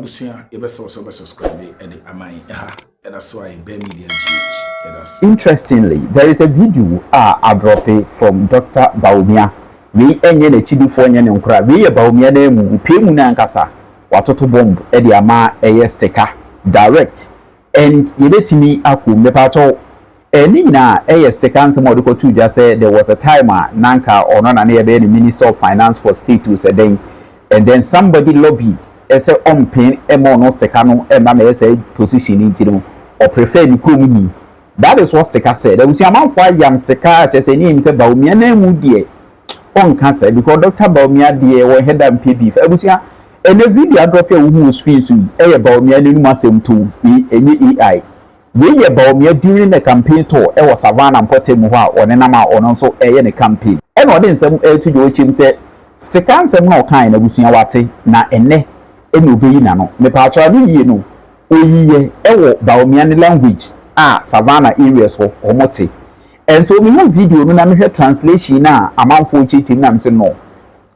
abusia ebese also be subscribe and amai and that's why Bear Media GH. Interestingly, there is a video I dropped from Dr. Bawumia. We enye ne chidi fo enye ne nkura. We Bawumia na mu pemu na nkasa. Watoto bomb e de ama sticker direct. And yebetimi aku mepato ni na sticker nsem odiko tu just say there was a timer nanka ono na na be the Minister of Finance for state to say then and then somebody lobbied say on pin e mo no sticker no e ma me say position intino or prefer the community. That is what sticker said. There was a man for yam sticker just say name say Bawumia na mu die on cancer because Dr. Bawumia die or head and PB ebusia and the video I drop here who screen so Bawumia no masem to be any AI we Bawumia during the campaign tour e was Savannah and Portemu ho or nenama or no so the campaign and no den sem to do chim say sticker nsem no kan ebusia wate na ene obeyi na no me pa atwa no yie no oyiye ewo Bawumia ne language Savannah areas ho omote and so we have video no na me translation na amanfo chichi na me say no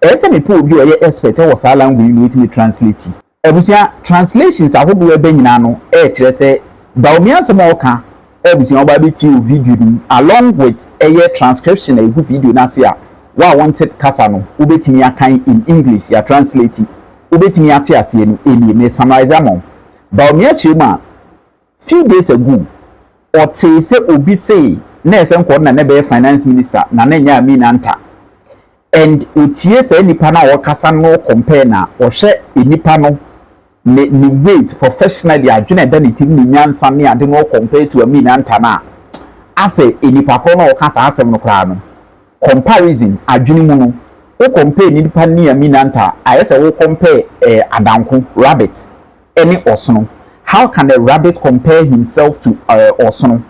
ese me po obi o ye expert was language no wit me translate ebusia translations ahodo ebe nyina no kire say Bawumia se mo ka ebusia oba be ti video ni along with transcription e video na se wa wanted kasa no ubetimi akan in English ya translate ubetimi ate ase no eni me summarize am Bawumia chima few days ago or say obi say na ese nko na be finance minister na nya amina nta and utie say nipa na wakasa no compare na o hwe nipa no ni weight professionally adwene da ni tim ni nyansa ne ade no compare to amina nta na ase nipa ko no wakasa asem no kra no comparison adwene mu no o compare nipa ni amina nta ayese wo compare adanko rabbit any osono. How can a rabbit compare himself to Osono?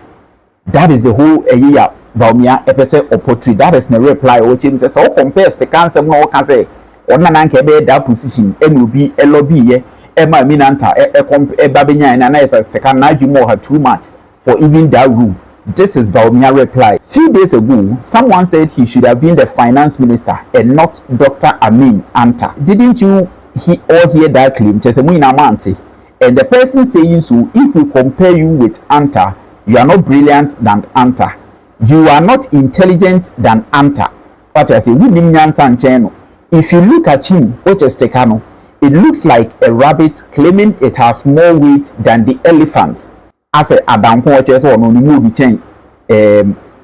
That is the whole year Bawumia epese opotri. That is the reply which him says so compare the cancer no can say ona na nke be that position enubi elobi ye ema minanta e babenya na is sticker na adwimo ha too much for even that rule. This is Bawumia reply. Few days ago someone said he should have been the finance minister and not Dr. Amin Anta. Didn't you hear that claim? Chese mu ina manti. And the person saying so, if we compare you with Anta, you are not brilliant than Anta. You are not intelligent than Anta. What I say, we channel. If you look at him, what is Tekano, it looks like a rabbit claiming it has more weight than the elephant. I say, Adam, what I say, no movie chain,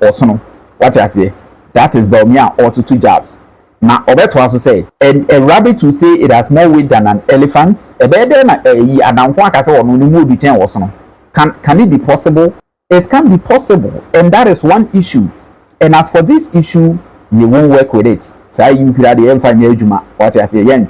or so. What I say, that is Bawumia or two jobs. Now, Obeto also say, and a rabbit will say it has more weight than an elephant. A better than can it be possible? It can be possible, and that is one issue. And as for this issue, we won't work with it. Say you could have the empire juma. What I say, yen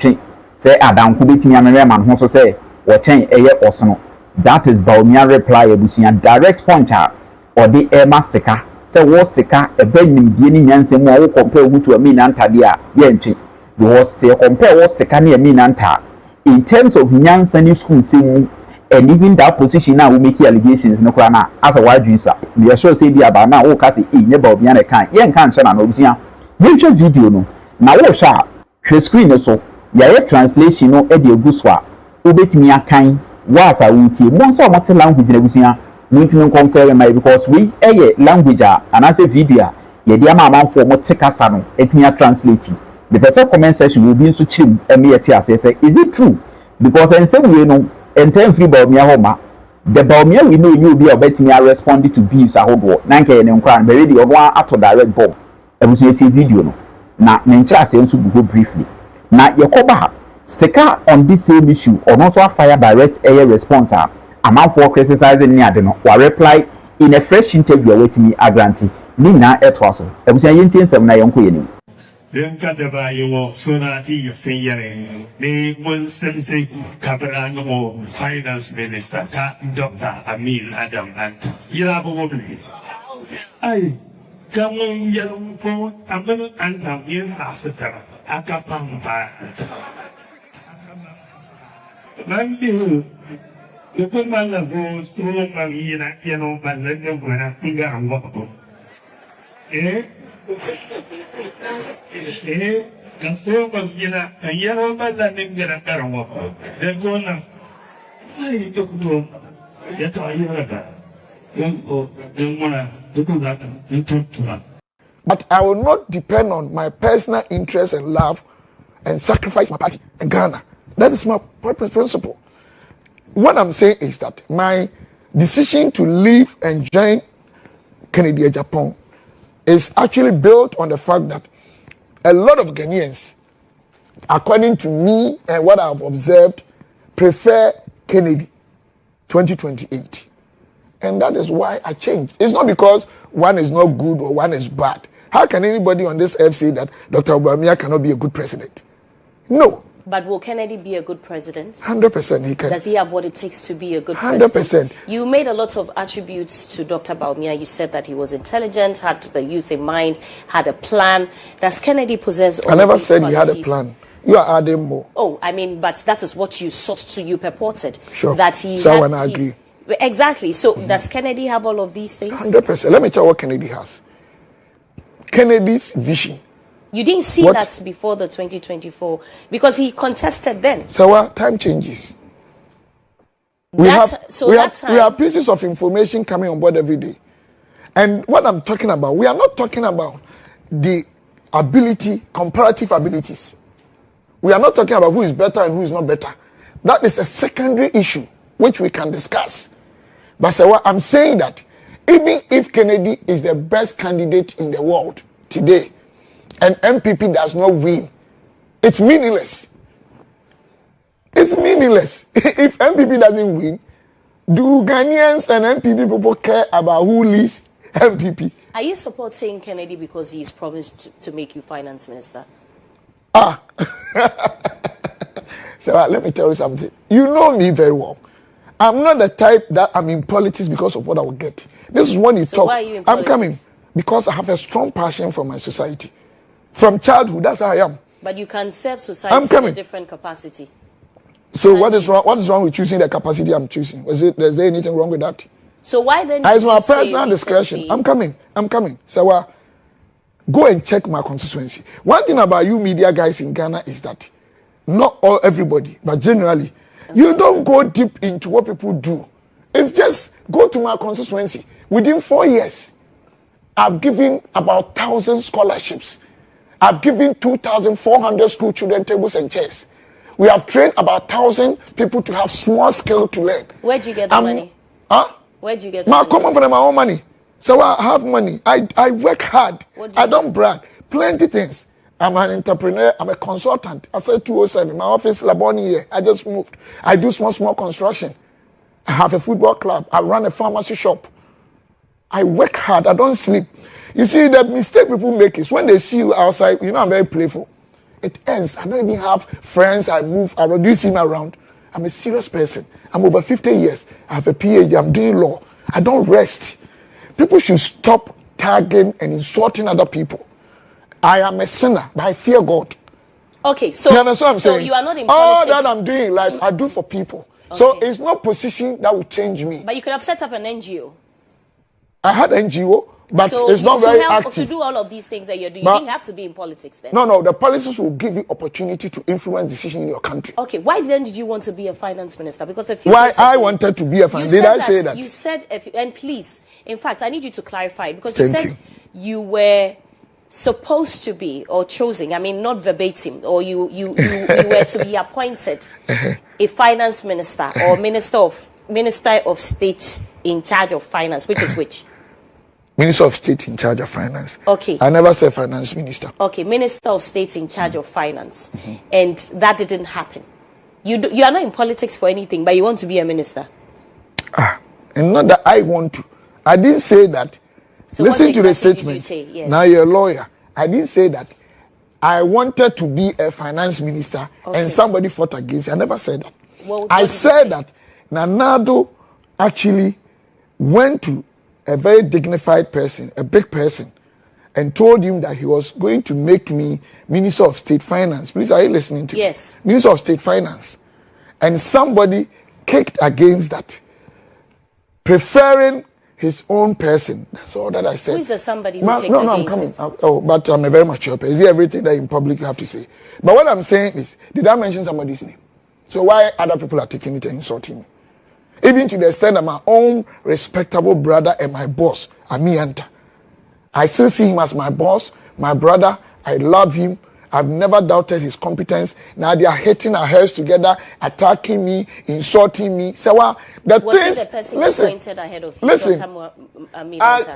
say Adam Kubiti man also say, or chain a year or so. That is Bawumia reply ebusia direct pointer or the air master. Say was sticker a benim gini nyanse mo wo compare who to a mean anta dia yentwe because say compare was sticker near mean anta in terms of nyanse ni school sim and even that position now we make allegations no kra na as a wide user we are sure say dia ba na wo ka say nye Bawumia na kan yen kan hye na no bia yehwe video no na wo hwa hwe screen so ya translation no e de egu so a obetimi akan was a wuti mo so mo te language na busia Muntimin confirm my because we language and as a video ye dia ma manfo mo tekasa no etnia translating the person comment section will be so chim say is it true because in same way no enten free Bawumia homa the Bawumia we know you be about me responding to beefs ahodo nanka ye ne nkran be ready obo ato direct bomb ebusueti video no na mencha ase nso go briefly na yekoba sticker on this same issue or also fire direct air response amount for criticizing near the no or reply in a fresh interview with me a grantee nina etwaso ebusia yentie nsem na yonko yenim then kadaba yo sonati yo seyere ne mon sense kabra no finance minister ka Dr. Amin Adam Anta ira bo bi ai kamon yelum po amon anta yin asatara akapamba nandi the man that goes through my piano, but let them go and figure out what. Can still be a yellow man that didn't get a caramo. They're going I don't know. Yet I hear that. But I will not depend on my personal interest and love and sacrifice my party in Ghana. That is my principle. What I'm saying is that my decision to leave and join Kennedy Japan is actually built on the fact that a lot of Ghanaians, according to me and what I've observed, prefer Kennedy 2028. And that is why I changed. It's not because one is not good or one is bad. How can anybody on this earth say that Dr. Bawumia cannot be a good president? No. But will Kennedy be a good president? 100% he can. Does he have what it takes to be a good 100%. president? You made a lot of attributes to Dr. Bawumia. You said that he was intelligent, had the youth in mind, had a plan. Does Kennedy possess all I never these said qualities? he had a plan. You are adding more. Oh, I mean, but that is what you sought to, you purported. Sure. That he so had, I agree. Exactly. So does Kennedy have all of these things? 100%. Let me tell you what Kennedy has. Kennedy's vision. You didn't see that before the 2024 because he contested then. So what? Time changes. We have pieces of information coming on board every day. And what I'm talking about, we are not talking about the ability, comparative abilities. We are not talking about who is better and who is not better. That is a secondary issue which we can discuss. But so what I'm saying that even if Kennedy is the best candidate in the world today and MPP does not win, it's meaningless. It's meaningless. If MPP doesn't win, do Ghanaians and MPP people care about who leads MPP? Are you supporting Kennedy because he's promised to make you finance minister? So let me tell you something. You know me very well. I'm not the type that I'm in politics because of what I will get. This is when you talk. Why are you in I'm politics? coming because I have a strong passion for my society. From childhood, that's how I am. But you can serve society in a different capacity. So what is wrong? What is wrong with choosing the capacity I'm choosing? Is there anything wrong with that? So why then? It's my personal discretion. I'm coming. So go and check my constituency. One thing about you media guys in Ghana is that not everybody, but generally, you don't go deep into what people do. It's just go to my constituency. Within 4 years, I've given about 1,000 scholarships. I've given 2,400 school children tables and chairs. We have trained about 1,000 people to have small skill to learn. Where'd you get the money? Where'd you get the money? Come on for my own money. So I have money. I work hard. I don't brag. Plenty things. I'm an entrepreneur. I'm a consultant. I said 207. My office, Laboni here. I just moved. I do small construction. I have a football club. I run a pharmacy shop. I work hard. I don't sleep. You see, the mistake people make is when they see you outside, you know, I'm very playful. It ends. I don't even have friends. I move. I don't see me around. I'm a serious person. I'm over 50 years. I have a PhD. I'm doing law. I don't rest. People should stop tagging and insulting other people. I am a sinner, but I fear God. Okay, so you understand what I'm saying? You are not in all politics. All that I'm doing in life, I do for people. Okay. So it's not position that will change me. But you could have set up an NGO. I had NGO, but so it's not very active. To do all of these things that you're doing, you didn't have to be in politics then. No, the policies will give you opportunity to influence decisions in your country. Okay, why then did you want to be a finance minister? Because wanted to be a finance minister? Did I say that? You said, and please, in fact, I need you to clarify because you said you were supposed to be or chosen, I mean not verbatim, or you were to be appointed a finance minister or minister of state in charge of finance, which is which? Minister of State in charge of finance. Okay. I never said finance minister. Okay, Minister of State in charge of finance. And that didn't happen. You are not in politics for anything, but you want to be a minister. And not that I want to. I didn't say that. So listen to the statement. Did you say? Yes. Now you're a lawyer. I didn't say that. I wanted to be a finance minister and somebody fought against it. I never said that. I said that Nanado actually went to a very dignified person, a big person, and told him that he was going to make me Minister of State Finance. Please, are you listening to me? Yes. Minister of State Finance. And somebody kicked against that, preferring his own person. That's all that I said. Who is the somebody who kicked against I'm coming. But I'm a very mature person. Is it everything that in public you have to say? But what I'm saying is, did I mention somebody's name? So why other people are taking it and insulting me? Even to the extent that my own respectable brother and my boss, Amianta, I still see him as my boss, my brother. I love him. I've never doubted his competence. Now they are hitting our heads together, attacking me, insulting me. So the was the person listen, appointed ahead of you? Listen,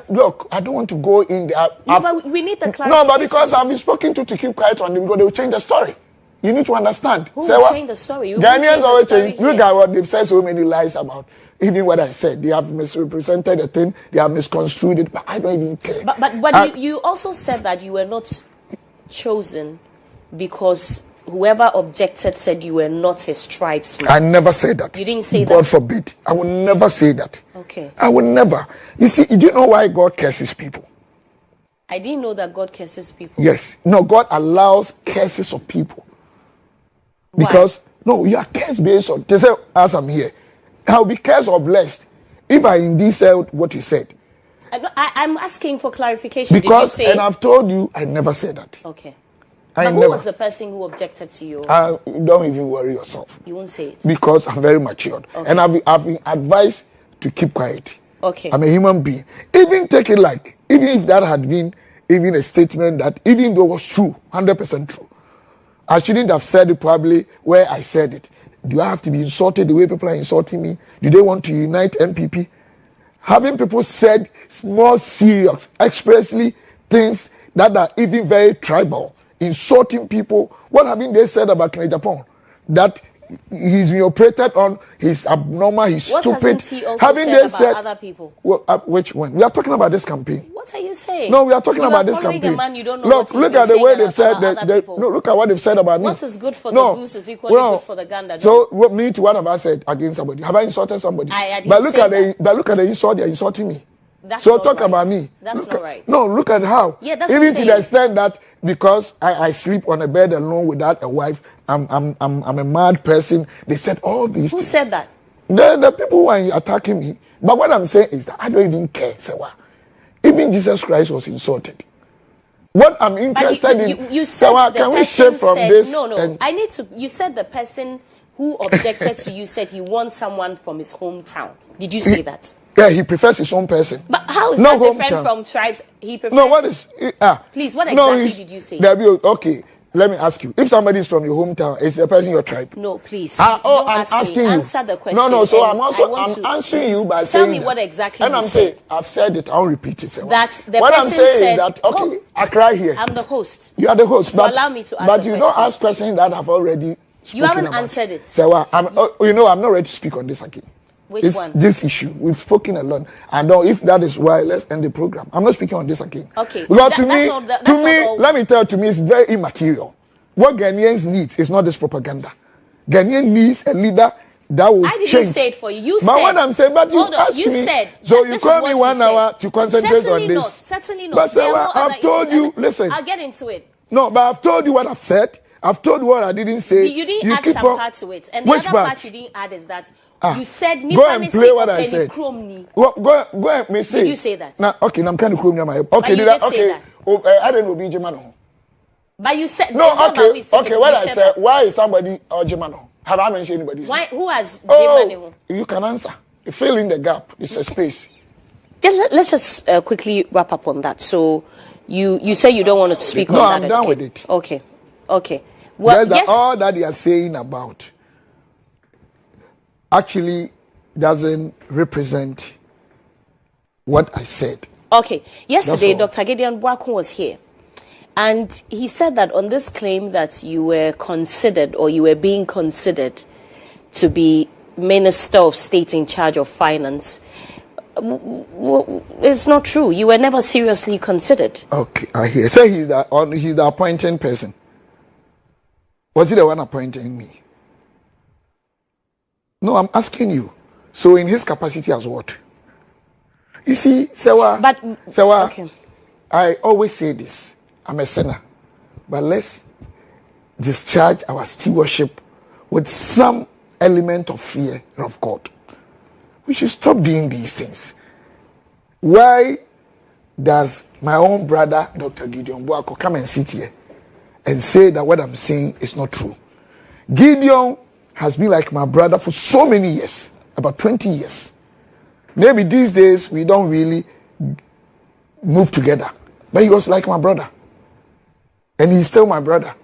Look, I don't want to go in there. But we need the clarification. No, but because I've been spoken to keep quiet on them because they will change the story. You need to understand. Who will change the story? Ghanaians always change. Look at what they've said so many lies about. Even what I said, they have misrepresented the thing, they have misconstrued it, but I don't even care. But you also said that you were not chosen because whoever objected said you were not his tribesman. I never said that. You didn't say that? God forbid. I will never say that. Okay. I will never. You see, do you know why God curses people? I didn't know that God curses people. Yes. No, God allows curses of people. Why? Because, no, you are cursed based on, they say, as I'm here, I'll be cursed or blessed if I indeed said what you said. I'm asking for clarification. Because, did you say? And I've told you, I never said that. Okay. But who was the person who objected to you? Don't even worry yourself. You won't say it. Because I'm very matured. Okay. And I've been advised to keep quiet. Okay. I'm a human being. Even take it like, even if that had been even a statement that, even though it was true, 100% true, I shouldn't have said it probably where I said it. Do I have to be insulted the way people are insulting me? Do they want to unite MPP? Having people said more serious, expressly things that are even very tribal, insulting people. What haven't they said about Kenya Japan? That he's been operated on, he's abnormal, he's what stupid. What hasn't he also said about other people? Well, which one? We are talking about this campaign. What are you saying? No, we are talking about this campaign. A man you don't know look at the way they've said that. No, look at what they've said about me. What is good for the goose is equally good for the gander. So what me to what have I said against somebody? Have I insulted somebody? I didn't look at the insult they're insulting me. That's so not talk right. about me. That's look not right. No, look at how. Yeah, that's even what to the extent that because I sleep on a bed alone without a wife, I'm a mad person. They said all these Who things. said that? The people who are attacking me. But what I'm saying is that I don't even care. Even Jesus Christ was insulted. What I'm interested in. You said the can we person shift from said, this? No. I need to. You said the person who objected to you said he wants someone from his hometown. Did you say that? Yeah, he prefers his own person. But how is that different from tribes? He prefers. No, what is? Please, what exactly did you say? Okay, let me ask you. If somebody is from your hometown, is the person your tribe? No, please. I'm asking you. Answer the question. No. So I'm answering you by saying. Tell me what exactly. And I'm saying, I've said it. I'll repeat it. That's the what person I'm saying said, is that okay, I cry here. I'm the host. You are the host. So allow me to ask. But you don't ask questions that I've already. You haven't answered it. So I'm not ready to speak on this again. Which one? This issue. We've spoken a lot. And if that is why, let's end the program. I'm not speaking on this again. Okay. Because to me, let me tell you, to me, it's very immaterial. What Ghanaians need is not this propaganda. Ghanaian needs a leader that will change. I didn't say it for you. You said. But what I'm saying, but you asked you me. said. So you call me 1 hour to concentrate on this. Certainly not. But I've told you, listen. I'll get into it. No, but I've told you what I've said. I've told you what I didn't say. You didn't add some part to it. And the other part you didn't add is that you said go and play what I said. Go and me say. Did you say that? Now, okay, I'm kind of chrome near my head. Okay, did I? Okay. I don't know be German. But you said no. Okay. What I said. Why is somebody or German? Have I mentioned anybody? Why? Who has German? You can answer. You fill in the gap. It's a space. Let's just quickly wrap up on that. So you say you don't want to speak on that. No, I'm done with it. Okay. Well, yes. All that they are saying about actually doesn't represent what I said. Okay. Yesterday, Dr. Gideon Boakun was here. And he said that on this claim that you were considered or you were being considered to be Minister of State in charge of finance, it's not true. You were never seriously considered. Okay, I hear. Say he's the appointing person. Was he the one appointing me? No, I'm asking you. So in his capacity as what? You see, Sewa, okay. I always say this. I'm a sinner. But let's discharge our stewardship with some element of fear of God. We should stop doing these things. Why does my own brother, Dr. Gideon Boakun, come and sit here and say that what I'm saying is not true? Gideon has been like my brother for so many years. about 20 years. Maybe these days we don't really move together. But he was like my brother. And he's still my brother.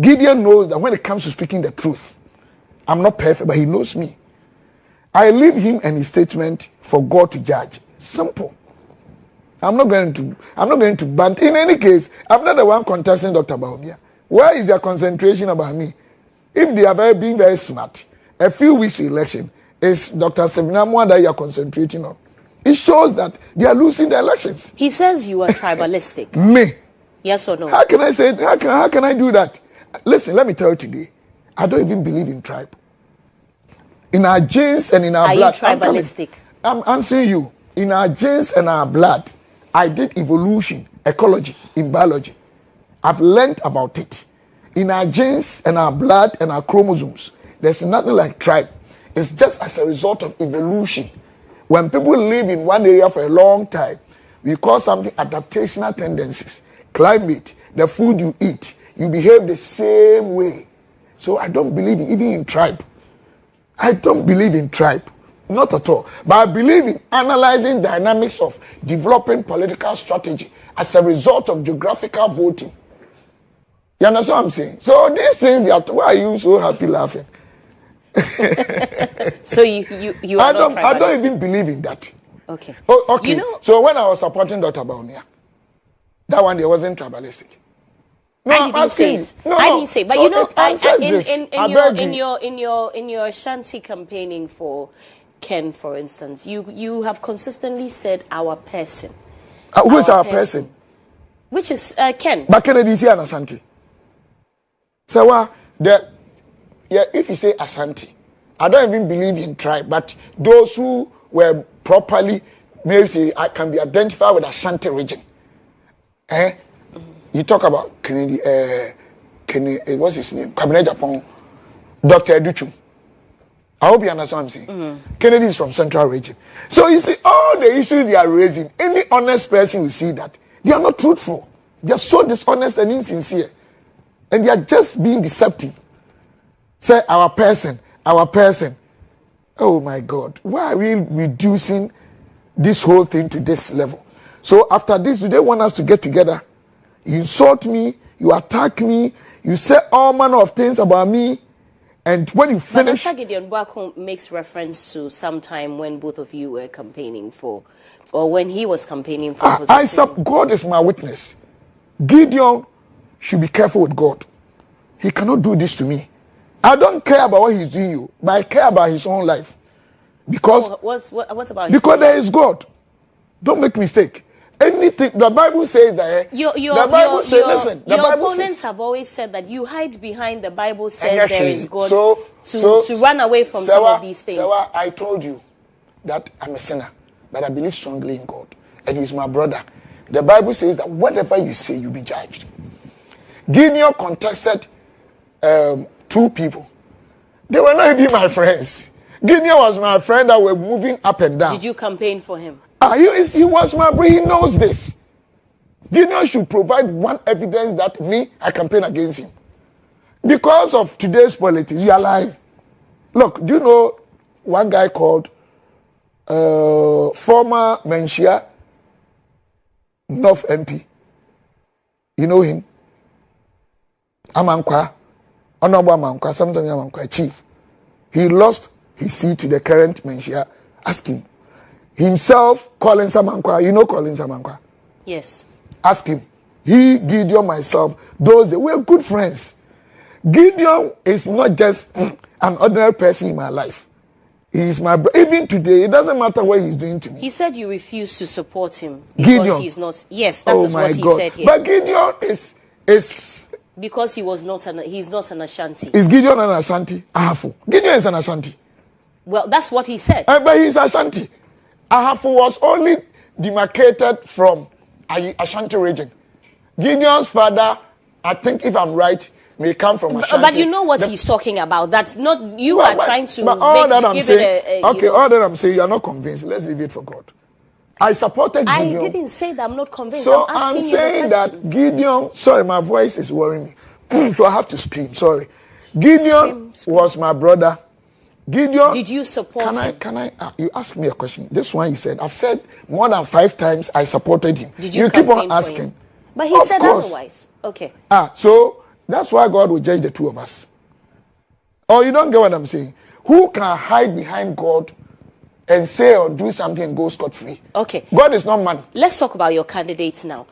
Gideon knows that when it comes to speaking the truth, I'm not perfect, but he knows me. I leave him and his statement for God to judge. Simple. I'm not going to bant. In any case, I'm not the one contesting Dr. Bawumia. Where is their concentration about me? If they are being very smart, a few weeks to election, is Dr. Sevinamwa that you are concentrating on. It shows that they are losing the elections. He says you are tribalistic. Me? Yes or no? How can I say it? How can I do that? Listen, let me tell you today. I don't even believe in tribe. In our genes and in our blood. Are you tribalistic? I'm answering you. In our genes and our blood, I did evolution, ecology, in biology. I've learned about it. In our genes and our blood and our chromosomes, there's nothing like tribe. It's just as a result of evolution. When people live in one area for a long time, we call something adaptational tendencies. Climate, the food you eat, you behave the same way. So I don't believe even in tribe. I don't believe in tribe. Not at all. But I believe in analyzing dynamics of developing political strategy as a result of geographical voting. You understand what I'm saying? So these things, why are you so happy laughing? So you are not tribalistic. I don't even believe in that. Okay. Oh, okay. You know, so when I was supporting Dr. Bawumia, that one day wasn't tribalistic. No, I didn't say it. No, I didn't say it. But so you know, in your Ashanti campaigning for Ken, for instance, you have consistently said our person. Who is our person? Which is Ken. But Kennedy is here in Ashanti. So if you say Ashanti, I don't even believe in tribe, but those who were properly, maybe say, I can be identified with Ashanti region. You talk about Kennedy, what's his name? Cabinet Japan, Dr. Educhum. I hope you understand what I'm saying. Kennedy is from Central Region. So you see, all the issues they are raising, any honest person will see that they are not truthful. They are so dishonest and insincere. And they are just being deceptive. Say, our person. Oh my God. Why are we reducing this whole thing to this level? So after this, do they want us to get together? You insult me, you attack me, you say all manner of things about me, and when you finish... But Dr. Gideon Boakong makes reference to some time when both of you were campaigning for, or when he was campaigning for... God is my witness. Gideon should be careful with God. He cannot do this to me. I don't care about what he's doing you, but I care about his own life. Because... What about his Because there is God. Don't make mistake. Anything the Bible says that your opponents have always said that you hide behind the Bible says there is God to run away from some of these things. I told you that I'm a sinner, but I believe strongly in God, and He's my brother. The Bible says that whatever you say, you'll be judged. Gideon contested 2 people. They were not even my friends. Gideon was my friend that were moving up and down. Did you campaign for him? He was my brother. He knows this. Gideon should provide one evidence that I campaign against him. Because of today's politics, you are lying. Look, do you know one guy called former Menchia North MP? You know him? Amankwa. Honorable Amankwa, sometimes Amankwa, chief. He lost his seat to the current Menchia. Ask him. Himself, Collins Amankwa. You know Collins Amankwa? Yes. Ask him. He, Gideon, myself, we're good friends. Gideon is not just an ordinary person in my life. He is my brother. Even today, it doesn't matter what he's doing to me. He said you refuse to support him because Gideon. He's not. Yes, that is what he said here. But Gideon is because he's not an Ashanti. Is Gideon an Ashanti? Ahafu. Gideon is an Ashanti. Well, that's what he said. But he's Ashanti. Ahafu was only demarcated from Ashanti region. Gideon's father, I think if I'm right, may come from Ashanti. But you know what he's talking about. That's not you are trying to all that I'm saying, you are not convinced. Let's leave it for God. I supported Gideon. I didn't say that I'm not convinced. So I'm saying that Gideon, sorry, my voice is worrying me. So I have to scream, sorry. Gideon was my brother. Gideon, did you support him? Can I? You asked me a question. This one you said. I've said more than 5 times I supported him. Did you keep on asking. But he said otherwise. Okay. So that's why God will judge the two of us. Oh, you don't get what I'm saying? Who can hide behind God and say or do something and go scot-free? Okay. God is not man. Let's talk about your candidates now.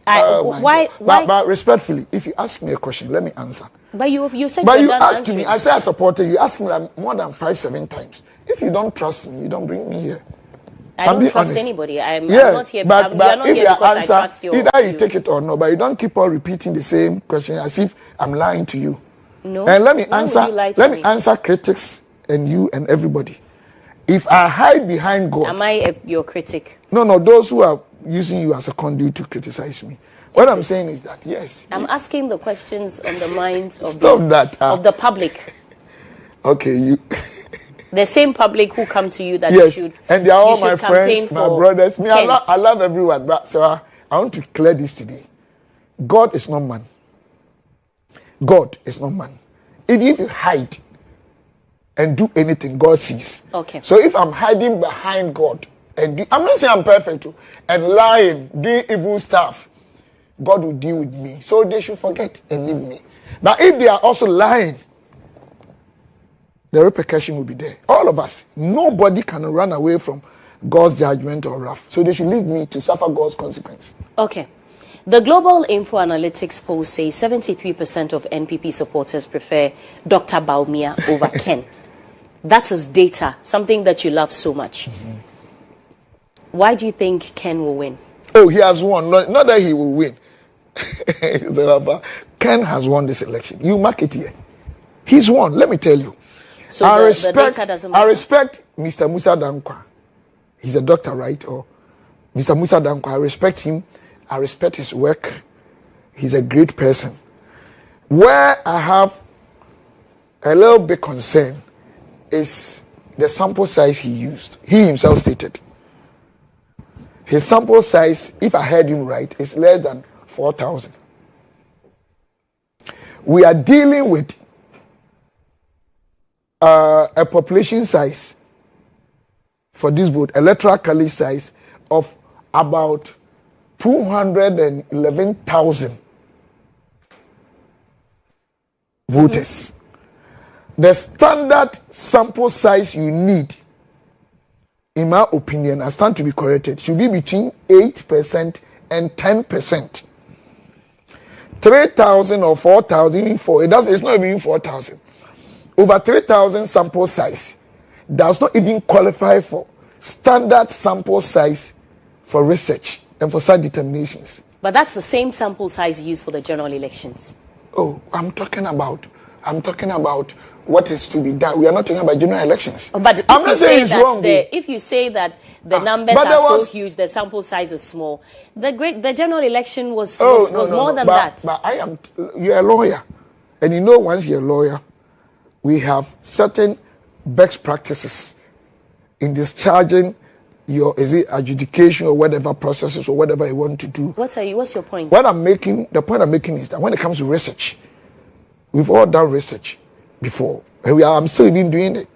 Why? But respectfully, if you ask me a question, let me answer. But you said you asked me. I said I supported you. You asked me like more than 5-7 times. If you don't trust me, you don't bring me here. I don't trust honest. anybody. I'm not here. But you are not here because answer, I trust you. Either you take it or no, but you don't keep on repeating the same question as if I'm lying to you. No. And let me answer critics and you and everybody. If I hide behind God, am I your critic? No. Those who are using you as a conduit to criticize me. What I'm saying is that yes. I'm asking the questions on the minds of of the public. Okay, you. The same public who come to you that yes, you should. And they are all my friends, my brothers. Me, I love everyone. But so I want to clear this today. God is not man. God is not man. Even if you hide and do anything, God sees. Okay. So if I'm hiding behind God and I'm not saying I'm perfect too, and lying, doing evil stuff, God will deal with me. So they should forget and leave me. But if they are also lying, the repercussion will be there. All of us. Nobody can run away from God's judgment or wrath. So they should leave me to suffer God's consequence. Okay. The Global Info Analytics poll says 73% of NPP supporters prefer Dr. Bawumia over Ken. That is data, something that you love so much. Mm-hmm. Why do you think Ken will win? Oh, he has won. Not that he will win. Ken has won this election. You mark it here. He's won. Let me tell you. So the data doesn't matter. I respect Mr. Musa Dankwa. He's a doctor, right? Or Mr. Musa Dankwa. I respect him. I respect his work. He's a great person. Where I have a little bit concern is the sample size he used. He himself stated. His sample size, if I heard him right, is less than 4,000. We are dealing with a population size for this vote, electoral college size of about 211,000 voters. The standard sample size you need, in my opinion, I stand to be corrected, should be between 8% and 10%. 3,000 or 4,000, even 4, it's not even 4,000. Over 3,000 sample size does not even qualify for standard sample size for research and for such determinations. But that's the same sample size used for the general elections. Oh, I'm talking about what is to be done. We are not talking about general elections. Oh, but I'm not saying it's wrong. If you say that the numbers are so huge, the sample size is small, the general election was more than that. But you're a lawyer, and you know once you're a lawyer, we have certain best practices in discharging your adjudication or whatever processes or whatever you want to do. What's your point? The point I'm making is that when it comes to research, we've all done research before. I'm still even doing it.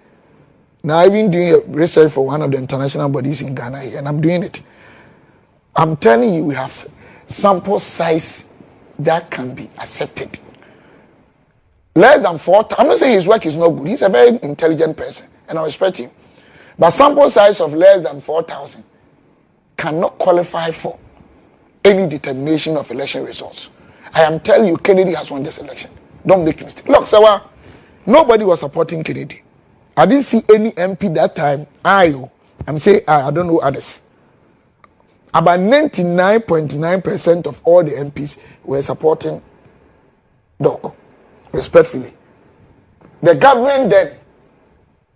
Now I've been doing research for one of the international bodies in Ghana here, and I'm doing it. I'm telling you, we have sample size that can be accepted. Less than 4,000. I'm not saying his work is not good. He's a very intelligent person, and I respect him. But sample size of less than 4,000 cannot qualify for any determination of election results. I am telling you, Kennedy has won this election. Don't make a mistake. Look, Sawa, nobody was supporting Kennedy. I didn't see any MP that time. I'm saying I don't know others. About 99.9% of all the MPs were supporting Doc. Respectfully. The government then,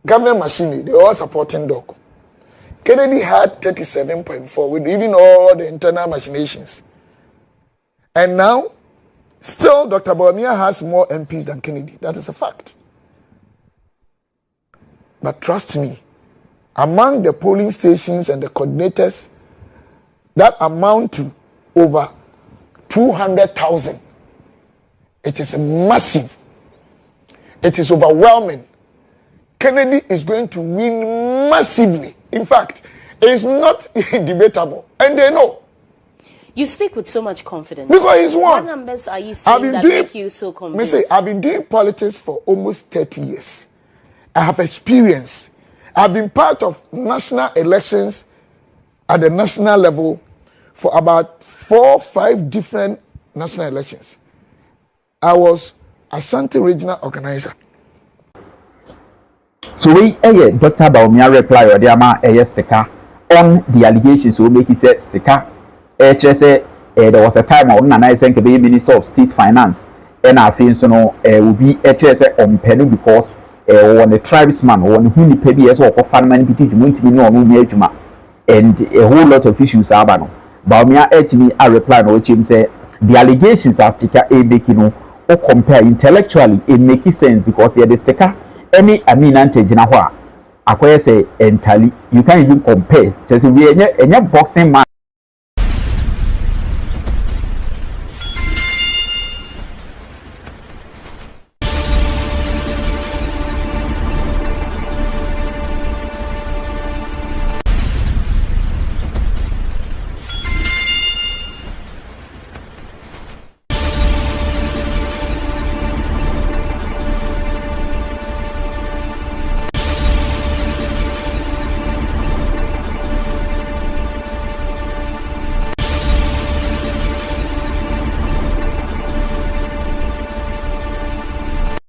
government machinery, they were all supporting Doc. Kennedy had 37.4 with even all the internal machinations. And now, still, Dr. Bawumia has more MPs than Kennedy. That is a fact. But trust me, among the polling stations and the coordinators, that amount to over 200,000. It is massive. It is overwhelming. Kennedy is going to win massively. In fact, it's not debatable, and they know. You speak with so much confidence. Because he's won. What numbers are you seeing that make you so convinced? I've been doing politics for almost 30 years. I have experience. I've been part of national elections at the national level for about 4 or 5 different national elections. I was Ashanti regional organizer. So we Dr. Bawumia reply or the ama sticker on the allegations we make it say sticker. There was a time when I think be Minister of State Finance and I feel so no will be HSA on penny because when the tribesman when who the PBS or fan man pity to munti no no and a whole lot of issues are no. Bawumia me a reply no which him say the allegations are sticker a making no or compare intellectually it makes sense because the sticker any antage na ho a akwese entirely you can't even compare just we any boxing match